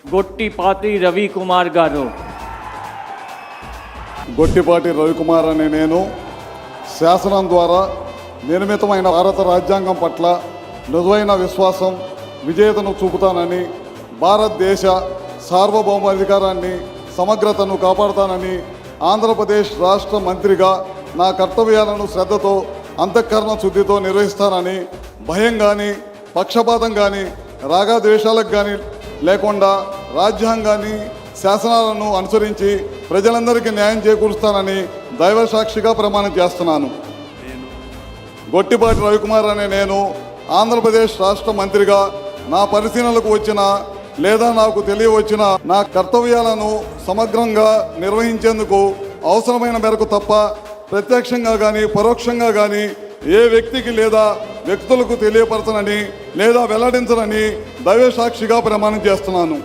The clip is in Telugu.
గొట్టిపాటి రవికుమార్ గారు. గొట్టిపాటి రవికుమార్ అనే నేను శాసనం ద్వారా నిర్మితమైన భారత రాజ్యాంగం పట్ల నిజమైన విశ్వాసం విజేతను చూపుతానని, భారతదేశ సార్వభౌమాధికారాన్ని సమగ్రతను కాపాడుతానని, ఆంధ్రప్రదేశ్ రాష్ట్ర మంత్రిగా నా కర్తవ్యాలను శ్రద్ధతో అంతఃకరణ శుద్ధితో నిర్వహిస్తానని, భయం కానీ పక్షపాతం కానీ రాగద్వేషాలకు కానీ లేకుండా రాజ్యాంగాన్ని శాసనాలను అనుసరించి ప్రజలందరికీ న్యాయం చేకూరుస్తానని దైవ సాక్షిగా ప్రమాణం చేస్తున్నాను. గొట్టిపాటి రవికుమార్ అనే నేను ఆంధ్రప్రదేశ్ రాష్ట్ర మంత్రిగా నా పరిశీలనలకు వచ్చిన లేదా నాకు తెలియవచ్చిన నా కర్తవ్యాలను సమగ్రంగా నిర్వహించేందుకు అవసరమైన మేరకు తప్ప ప్రత్యక్షంగా కానీ పరోక్షంగా కానీ ఏ వ్యక్తికి లేదా వ్యక్తులకు తెలియపరచనని లేదా వెల్లడించనని దైవ సాక్షిగా ప్రమాణం చేస్తున్నాను.